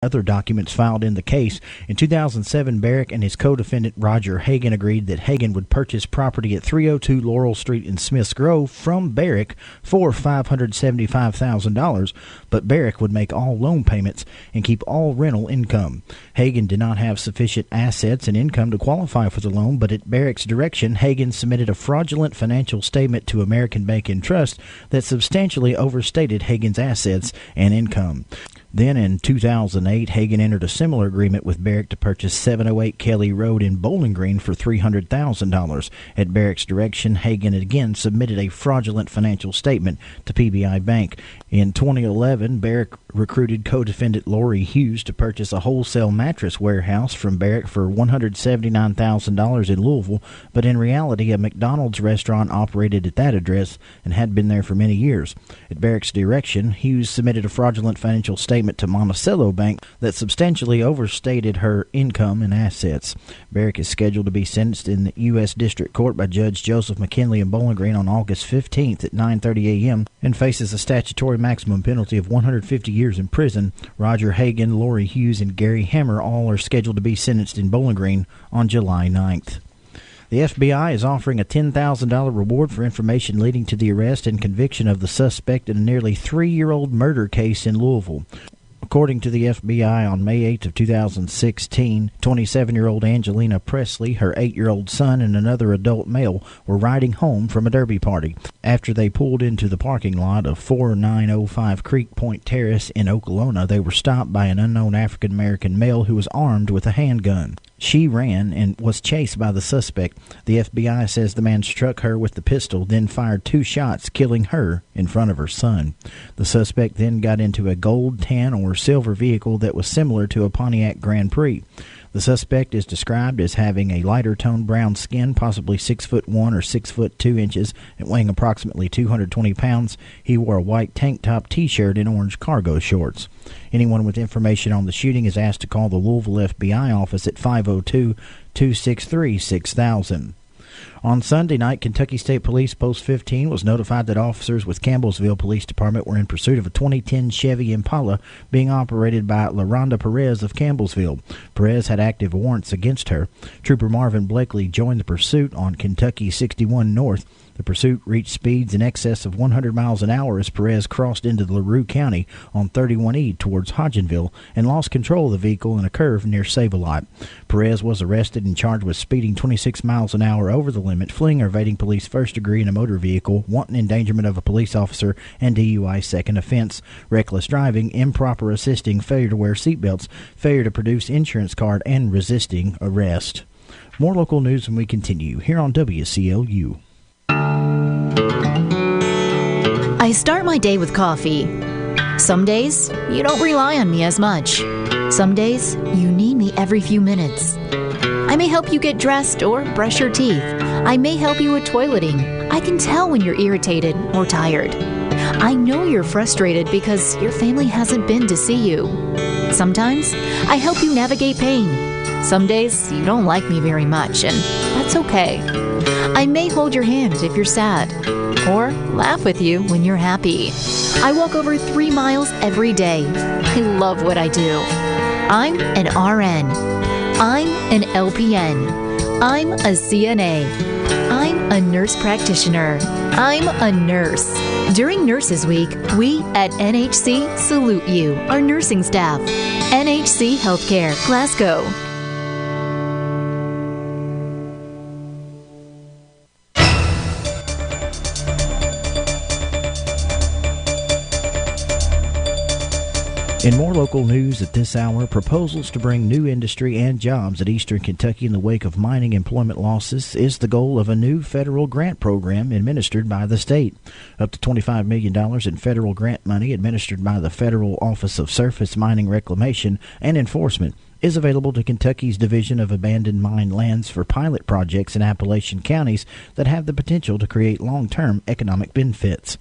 Other documents filed in the case. In 2007, Barrick and his co-defendant Roger Hagan agreed that Hagan would purchase property at 302 Laurel Street in Smiths Grove from Barrick for $575,000, but Barrick would make all loan payments and keep all rental income. Hagan did not have sufficient assets and income to qualify for the loan, but at Barrick's direction, Hagan submitted a fraudulent financial statement to American Bank and Trust that substantially overstated Hagan's assets and income. Then in 2008, Hagan entered a similar agreement with Barrick to purchase 708 Kelly Road in Bowling Green for $300,000. At Barrick's direction, Hagan again submitted a fraudulent financial statement to PBI Bank. In 2011, Barrick recruited co-defendant Lori Hughes to purchase a wholesale mattress warehouse from Barrick for $179,000 in Louisville, but in reality, a McDonald's restaurant operated at that address and had been there for many years. At Barrick's direction, Hughes submitted a fraudulent financial statement to Monticello Bank that substantially overstated her income and assets. Barrick is scheduled to be sentenced in the U.S. District Court by Judge Joseph McKinley in Bowling Green on August 15th at 9:30 a.m. and faces a statutory maximum penalty of 150 years in prison. Roger Hagan, Lori Hughes, and Gary Hammer all are scheduled to be sentenced in Bowling Green on July 9th. The FBI is offering a $10,000 reward for information leading to the arrest and conviction of the suspect in a nearly 3-year-old murder case in Louisville. According to the FBI, on May 8th of 2016, 27-year-old Angelina Presley, her 8-year-old son, and another adult male were riding home from a derby party. After they pulled into the parking lot of 4905 Creek Point Terrace in Okolona, they were stopped by an unknown African-American male who was armed with a handgun. She ran and was chased by the suspect. The FBI says the man struck her with the pistol, then fired 2 shots, killing her in front of her son. The suspect then got into a gold, tan, or silver vehicle that was similar to a Pontiac Grand Prix. The suspect is described as having a lighter toned brown skin, possibly 6'1" or 6'2", and weighing approximately 220 pounds. He wore a white tank top T-shirt and orange cargo shorts. Anyone with information on the shooting is asked to call the Louisville FBI office at 502-263-6000. On Sunday night, Kentucky State Police Post 15 was notified that officers with Campbellsville Police Department were in pursuit of a 2010 Chevy Impala being operated by LaRonda Perez of Campbellsville. Perez had active warrants against her. Trooper Marvin Blakely joined the pursuit on Kentucky 61 North. The pursuit reached speeds in excess of 100 miles an hour as Perez crossed into LaRue County on 31E towards Hodgenville and lost control of the vehicle in a curve near Save-A-Lot. Perez was arrested and charged with speeding 26 miles an hour over the limit, fleeing or evading police first degree in a motor vehicle, wanton endangerment of a police officer, and DUI second offense, reckless driving, improper assisting, failure to wear seatbelts, failure to produce insurance card, and resisting arrest. More local news when we continue here on WCLU. I start my day with coffee. Some days, you don't rely on me as much. Some days, you need me every few minutes. I may help you get dressed or brush your teeth. I may help you with toileting. I can tell when you're irritated or tired. I know you're frustrated because your family hasn't been to see you. Sometimes, I help you navigate pain. Some days, you don't like me very much, and that's okay. I may hold your hand if you're sad, or laugh with you when you're happy. I walk over 3 miles every day. I love what I do. I'm an RN. I'm an LPN. I'm a CNA. I'm a nurse practitioner. I'm a nurse. During Nurses Week, we at NHC salute you, our nursing staff. NHC Healthcare, Glasgow. In more local news at this hour, proposals to bring new industry and jobs at Eastern Kentucky in the wake of mining employment losses is the goal of a new federal grant program administered by the state. Up to $25 million in federal grant money administered by the Federal Office of Surface Mining Reclamation and Enforcement is available to Kentucky's Division of Abandoned Mine Lands for pilot projects in Appalachian counties that have the potential to create long-term economic benefits.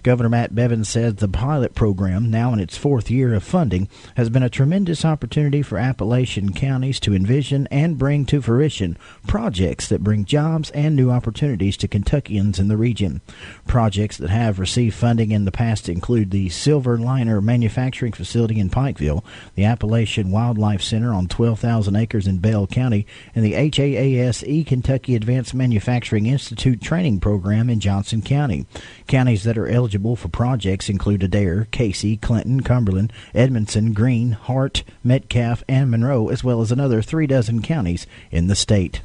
Governor Matt Bevins says the pilot program, now in its fourth year of funding, has been a tremendous opportunity for Appalachian counties to envision and bring to fruition projects that bring jobs and new opportunities to Kentuckians in the region. Projects that have received funding in the past include the Silver Liner Manufacturing Facility in Pikeville, the Appalachian Wildlife Center on 12,000 acres in Bell County, and the HAASE Kentucky Advanced Manufacturing Institute Training Program in Johnson County. Counties that are eligible for projects include Adair, Casey, Clinton, Cumberland, Edmondson, Greene, Hart, Metcalfe, and Monroe, as well as another 36 counties in the state.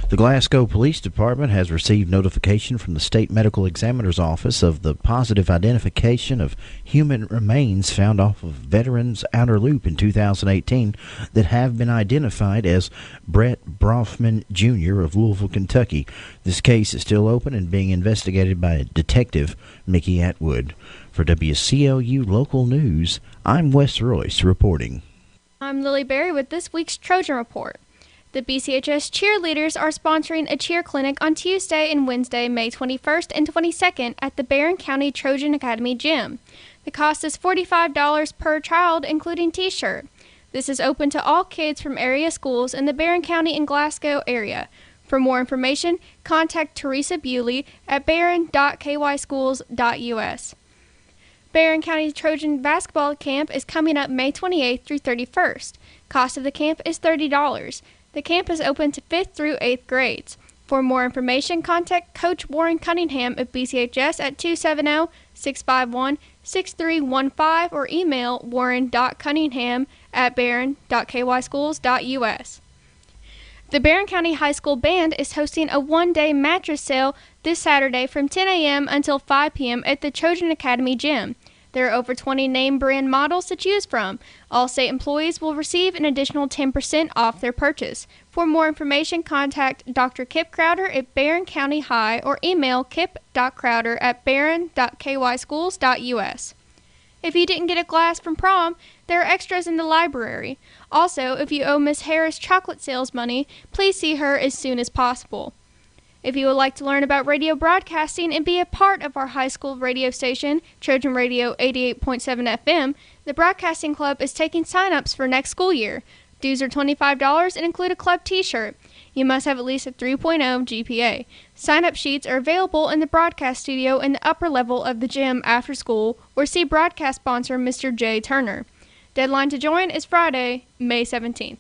The Glasgow Police Department has received notification from the State Medical Examiner's Office of the positive identification of human remains found off of Veterans Outer Loop in 2018 that have been identified as Brett Brofman Jr. of Louisville, Kentucky. This case is still open and being investigated by Detective Mickey Atwood. For WCLU Local News, I'm Wes Royce reporting. I'm Lily Berry with this week's Trojan Report. The BCHS cheerleaders are sponsoring a cheer clinic on Tuesday and Wednesday, May 21st and 22nd at the Barron County Trojan Academy Gym. The cost is $45 per child, including t-shirt. This is open to all kids from area schools in the Barron County and Glasgow area. For more information, contact Teresa Bewley at barron.kyschools.us. Barron County Trojan Basketball Camp is coming up May 28th through 31st. Cost of the camp is $30. The camp is open to 5th through 8th grades. For more information, contact Coach Warren Cunningham at BCHS at 270-651-6315 or email warren.cunningham@barron.kyschools.us. The Barron County High School Band is hosting a one-day mattress sale this Saturday from 10 a.m. until 5 p.m. at the Trojan Academy Gym. There are over 20 name brand models to choose from. All state employees will receive an additional 10% off their purchase. For more information, contact Dr. Kip Crowder at Barron County High or email kip.crowder@barron.kyschools.us. If you didn't get a glass from prom, there are extras in the library. Also, if you owe Miss Harris chocolate sales money, please see her as soon as possible. If you would like to learn about radio broadcasting and be a part of our high school radio station, Trojan Radio 88.7 FM, the Broadcasting Club is taking sign-ups for next school year. Dues are $25 and include a club t-shirt. You must have at least a 3.0 GPA. Sign-up sheets are available in the broadcast studio in the upper level of the gym after school, or see broadcast sponsor Mr. Jay Turner. Deadline to join is Friday, May 17th.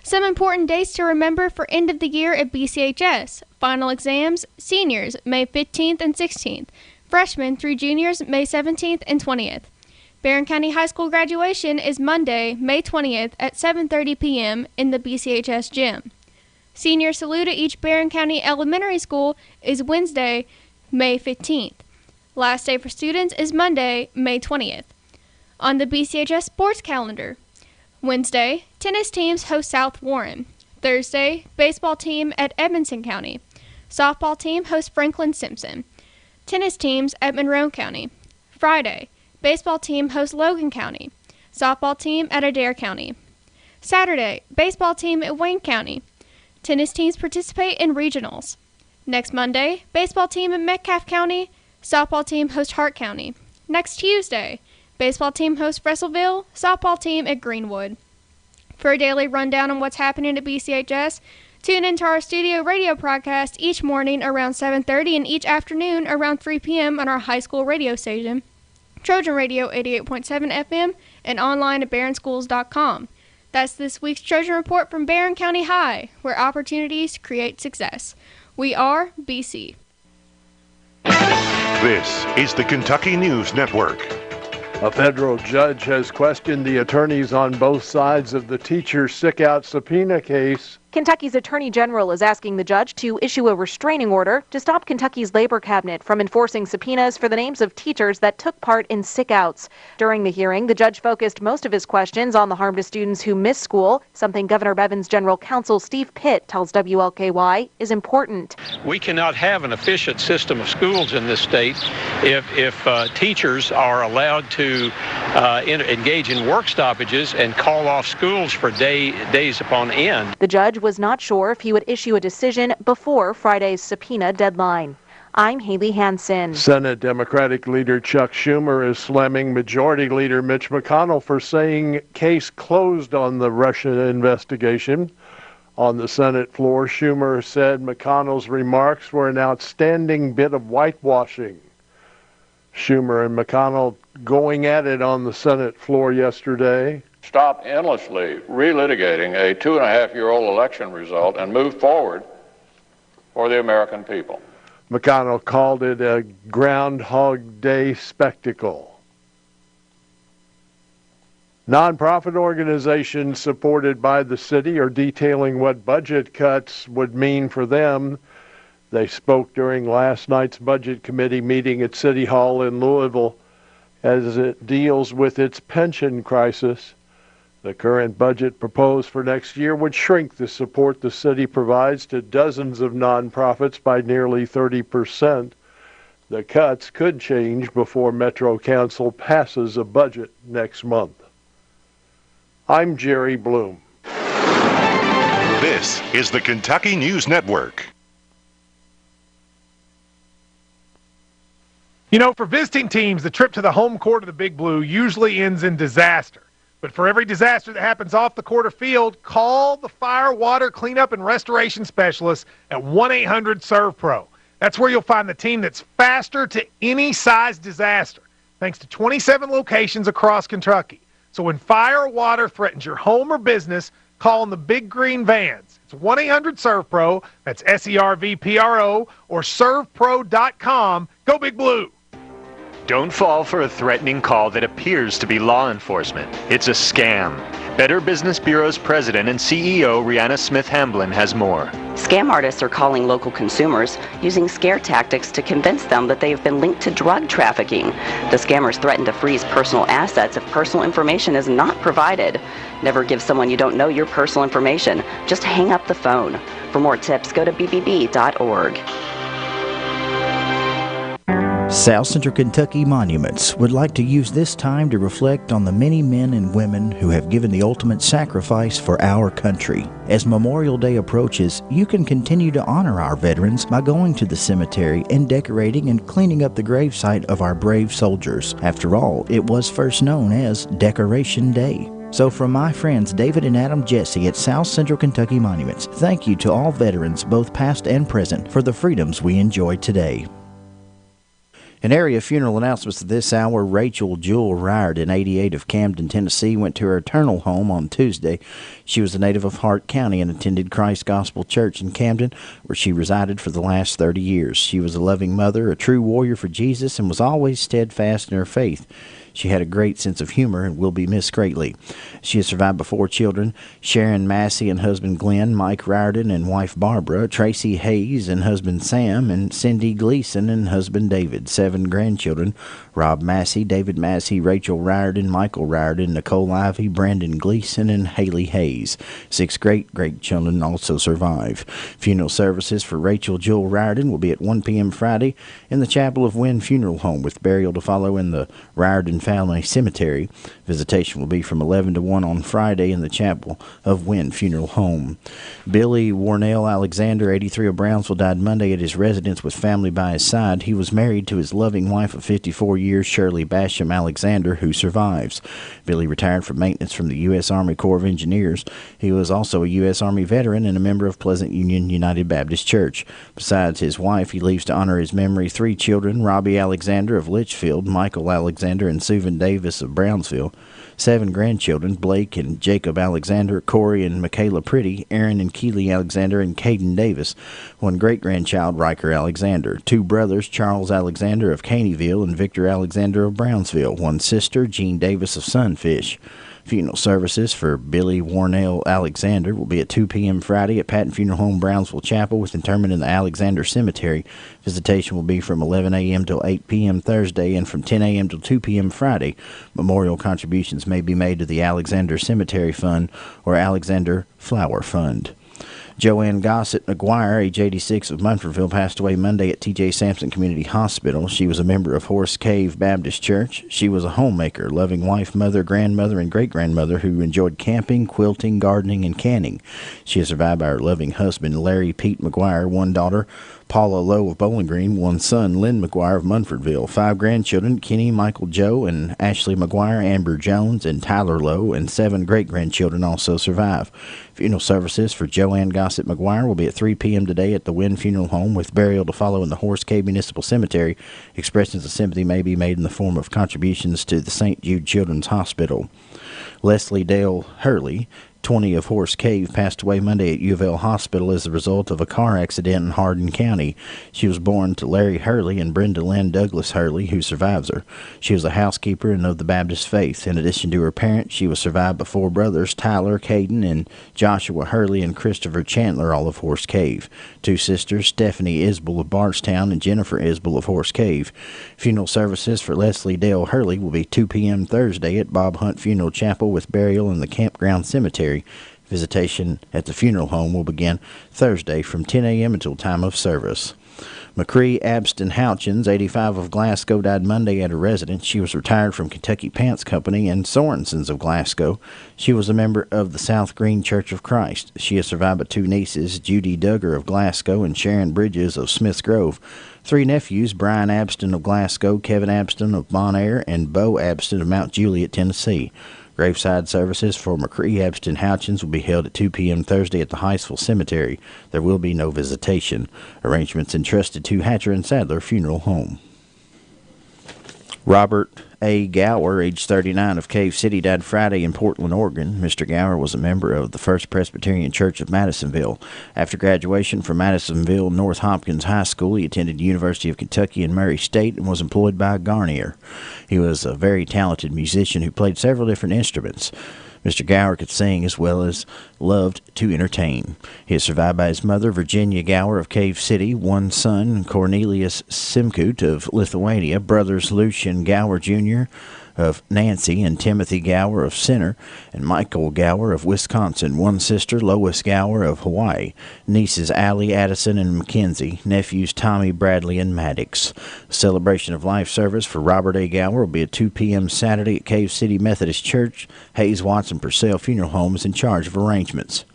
Some important dates to remember for end of the year at BCHS. Final exams, seniors, May 15th and 16th. Freshmen through juniors, May 17th and 20th. Barron County High School graduation is Monday, May 20th at 7:30 p.m. in the BCHS gym. Senior salute at each Barron County Elementary School is Wednesday, May 15th. Last day for students is Monday, May 20th. On the BCHS sports calendar, Wednesday, tennis teams host South Warren. Thursday, baseball team at Edmondson County. Softball team hosts Franklin Simpson. Tennis teams at Monroe County. Friday, baseball team hosts Logan County. Softball team at Adair County. Saturday, baseball team at Wayne County. Tennis teams participate in regionals. Next Monday, baseball team at Metcalfe County. Softball team hosts Hart County. Next Tuesday, baseball team hosts Russellville. Softball team at Greenwood. For a daily rundown on what's happening at BCHS, tune into our studio radio broadcast each morning around 7:30 and each afternoon around 3 p.m. on our high school radio station, Trojan Radio 88.7 FM, and online at barronschools.com. That's this week's Trojan Report from Barron County High, where opportunities create success. We are BC. This is the Kentucky News Network. A federal judge has questioned the attorneys on both sides of the teacher sick-out subpoena case. Kentucky's Attorney General is asking the judge to issue a restraining order to stop Kentucky's labor cabinet from enforcing subpoenas for the names of teachers that took part in sick-outs. During the hearing, the judge focused most of his questions on the harm to students who miss school, something Governor Bevin's general counsel Steve Pitt tells WLKY is important. We cannot have an efficient system of schools in this state if teachers are allowed to engage in work stoppages and call off schools for days upon end. The judge was not sure if he would issue a decision before Friday's subpoena deadline. I'm Haley Hansen. Senate Democratic leader Chuck Schumer is slamming Majority Leader Mitch McConnell for saying case closed on the Russia investigation. On the Senate floor, Schumer said McConnell's remarks were an outstanding bit of whitewashing. Schumer and McConnell going at it on the Senate floor yesterday. Stop endlessly relitigating a 2.5-year-old election result and move forward for the American people. McConnell called it a Groundhog Day spectacle. Nonprofit organizations supported by the city are detailing what budget cuts would mean for them. They spoke during last night's Budget Committee meeting at City Hall in Louisville as it deals with its pension crisis. The current budget proposed for next year would shrink the support the city provides to dozens of nonprofits by nearly 30%. The cuts could change before Metro Council passes a budget next month. I'm Jerry Bloom. This is the Kentucky News Network. You know, for visiting teams, the trip to the home court of the Big Blue usually ends in disaster. But for every disaster that happens off the court or field, call the fire, water, cleanup, and restoration specialists at 1-800-SERVE-PRO. That's where you'll find the team that's faster to any size disaster, thanks to 27 locations across Kentucky. So when fire or water threatens your home or business, call in the Big Green Vans. It's 1-800-SERVE-PRO, that's SERVPRO, or ServePro.com. Go Big Blue! Don't fall for a threatening call that appears to be law enforcement. It's a scam. Better Business Bureau's president and CEO Rihanna Smith Hamblin has more. Scam artists are calling local consumers using scare tactics to convince them that they have been linked to drug trafficking. The scammers threaten to freeze personal assets if personal information is not provided. Never give someone you don't know your personal information. Just hang up the phone. For more tips, go to bbb.org. South Central Kentucky Monuments would like to use this time to reflect on the many men and women who have given the ultimate sacrifice for our country. As Memorial Day approaches, you can continue to honor our veterans by going to the cemetery and decorating and cleaning up the gravesite of our brave soldiers. After all, it was first known as Decoration Day. So from my friends David and Adam Jesse at South Central Kentucky Monuments, thank you to all veterans, both past and present, for the freedoms we enjoy today. In area funeral announcements this hour, Rachel Jewel Riordan, 88, of Camden, Tennessee, went to her eternal home on Tuesday. She was a native of Hart County and attended Christ Gospel Church in Camden, where she resided for the last 30 years. She was a loving mother, a true warrior for Jesus, and was always steadfast in her faith. She had a great sense of humor and will be missed greatly. She is survived by 4 children, Sharon Massey and husband Glenn, Mike Riordan and wife Barbara, Tracy Hayes and husband Sam, and Cindy Gleason and husband David. 7 grandchildren, Rob Massey, David Massey, Rachel Riordan, Michael Riordan, Nicole Ivey, Brandon Gleason, and Haley Hayes. 6 great-grandchildren also survive. Funeral services for Rachel Jewel Riordan will be at 1 p.m. Friday in the Chapel of Wynn Funeral Home, with burial to follow in the Riordan Family Cemetery. Visitation will be from 11 to 1 on Friday in the Chapel of Wynn Funeral Home. Billy Warnell Alexander, 83, of Brownsville, died Monday at his residence with family by his side. He was married to his loving wife of 54 years, Shirley Basham Alexander, who survives. Billy retired from maintenance from the U.S. Army Corps of Engineers. He was also a U.S. Army veteran and a member of Pleasant Union United Baptist Church. Besides his wife, he leaves to honor his memory 3 children, Robbie Alexander of Litchfield, Michael Alexander and Susan Davis of Brownsville. 7 grandchildren, Blake and Jacob Alexander, Corey and Michaela Pretty, Aaron and Keely Alexander, and Caden Davis. 1 great-grandchild, Riker Alexander. 2 brothers, Charles Alexander of Caneyville and Victor Alexander of Brownsville. 1 sister, Jean Davis of Sunfish. Funeral services for Billy Warnell Alexander will be at 2 p.m. Friday at Patton Funeral Home, Brownsville Chapel, with interment in the Alexander Cemetery. Visitation will be from 11 a.m. till 8 p.m. Thursday and from 10 a.m. till 2 p.m. Friday. Memorial contributions may be made to the Alexander Cemetery Fund or Alexander Flower Fund. Joanne Gossett McGuire, age 86, of Munfordville, passed away Monday at T.J. Sampson Community Hospital. She was a member of Horse Cave Baptist Church. She was a homemaker, loving wife, mother, grandmother, and great-grandmother who enjoyed camping, quilting, gardening, and canning. She is survived by her loving husband, Larry Pete McGuire, one daughter, Paula Lowe of Bowling Green, one son, Lynn McGuire of Munfordville, 5 grandchildren, Kenny, Michael Joe, and Ashley McGuire, Amber Jones, and Tyler Lowe, and 7 great-grandchildren also survive. Funeral services for Joanne Gossett McGuire will be at 3 p.m. today at the Wynn Funeral Home, with burial to follow in the Horse Cave Municipal Cemetery. Expressions of sympathy may be made in the form of contributions to the St. Jude Children's Hospital. Leslie Dale Hurley, 20, of Horse Cave, passed away Monday at U of L Hospital as a result of a car accident in Hardin County. She was born to Larry Hurley and Brenda Lynn Douglas Hurley, who survives her. She was a housekeeper and of the Baptist faith. In addition to her parents, she was survived by 4 brothers, Tyler, Caden, and Joshua Hurley, and Christopher Chandler, all of Horse Cave. 2 sisters, Stephanie Isbell of Bardstown and Jennifer Isbell of Horse Cave. Funeral services for Leslie Dale Hurley will be 2 p.m. Thursday at Bob Hunt Funeral Chapel, with burial in the Campground Cemetery. Visitation at the funeral home will begin Thursday from 10 a.m. until time of service. McCree Abston Houchins, 85, of Glasgow, died Monday at her residence. She was retired from Kentucky Pants Company and Sorenson's of Glasgow. She was a member of the South Green Church of Christ. She is survived by 2 nieces, Judy Duggar of Glasgow and Sharon Bridges of Smiths Grove. 3 nephews, Brian Abston of Glasgow, Kevin Abston of Bonaire, and Bo Abston of Mount Juliet, Tennessee. Graveside services for McCree Abston Houchins will be held at 2 p.m. Thursday at the Heisville Cemetery. There will be no visitation. Arrangements entrusted to Hatcher and Sadler Funeral Home. Robert A. Gower, age 39, of Cave City, died Friday in Portland, Oregon. Mr. Gower was a member of the First Presbyterian Church of Madisonville. After graduation from Madisonville North Hopkins High School, he attended the University of Kentucky and Murray State and was employed by Garnier. He was a very talented musician who played several different instruments. Mr. Gower could sing as well as loved to entertain. He is survived by his mother, Virginia Gower of Cave City, one son, Cornelius Simkut of Lithuania, brothers Lucian Gower Jr. of Nancy and Timothy Gower of Center, and Michael Gower of Wisconsin, one sister, Lois Gower of Hawaii, nieces Allie, Addison, and Mackenzie, nephews Tommy, Bradley, and Maddox. A celebration of life service for Robert A. Gower will be at 2 p.m. Saturday at Cave City Methodist Church. Hayes Watson Purcell Funeral Home is in charge of arrangements.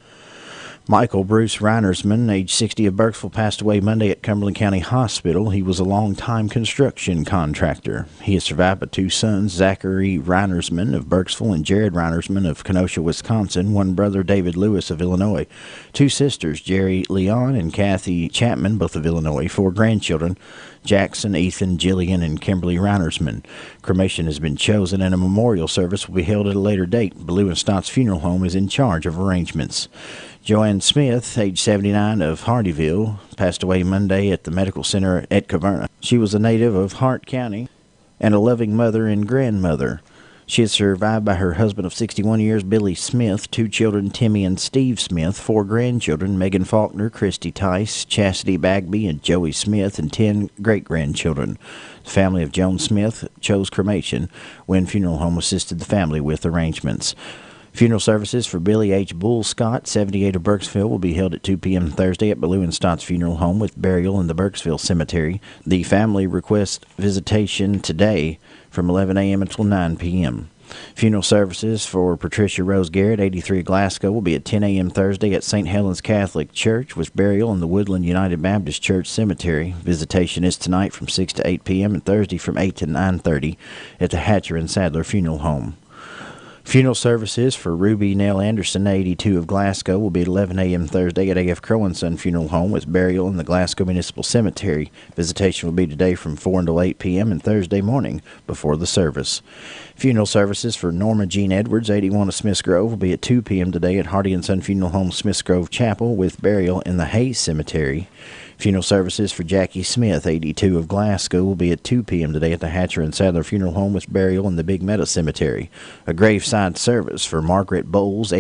Michael Bruce Reinersman, age 60, of Burkesville, passed away Monday at Cumberland County Hospital. He was a long-time construction contractor. He is survived by 2 sons, Zachary Reinersman of Burkesville and Jared Reinersman of Kenosha, Wisconsin, one brother, David Lewis of Illinois, 2 sisters, Jerry Leon and Kathy Chapman, both of Illinois, 4 grandchildren, Jackson, Ethan, Jillian, and Kimberly Reinersman. Cremation has been chosen and a memorial service will be held at a later date. Blue and Stotts Funeral Home is in charge of arrangements. Joanne Smith, age 79, of Hardyville, passed away Monday at the Medical Center at Caverna. She was a native of Hart County and a loving mother and grandmother. She is survived by her husband of 61 years, Billy Smith, 2 children, Timmy and Steve Smith, 4 grandchildren, Megan Faulkner, Christy Tice, Chastity Bagby, and Joey Smith, and 10 great-grandchildren. The family of Joan Smith chose cremation. Wynn Funeral Home assisted the family with arrangements. Funeral services for Billy H. Bull Scott, 78, of Burkesville, will be held at 2 p.m. Thursday at Blue and Stotts Funeral Home, with burial in the Burkesville Cemetery. The family requests visitation today from 11 a.m. until 9 p.m. Funeral services for Patricia Rose Garrett, 83, of Glasgow, will be at 10 a.m. Thursday at St. Helens Catholic Church, with burial in the Woodland United Baptist Church Cemetery. Visitation is tonight from 6 to 8 p.m. and Thursday from 8 to 9:30 at the Hatcher and Sadler Funeral Home. Funeral services for Ruby Nell Anderson, 82, of Glasgow, will be at 11 a.m. Thursday at A.F. Crow & Son Funeral Home, with burial in the Glasgow Municipal Cemetery. Visitation will be today from 4 until 8 p.m. and Thursday morning before the service. Funeral services for Norma Jean Edwards, 81 of Smiths Grove, will be at 2 p.m. today at Hardy & Son Funeral Home, Smiths Grove Chapel, with burial in the Hayes Cemetery. Funeral services for Jackie Smith, 82 of Glasgow, will be at 2 p.m. today at the Hatcher & Sadler Funeral Home, with burial in the Big Meadow Cemetery. A graveside service for Margaret Bowles,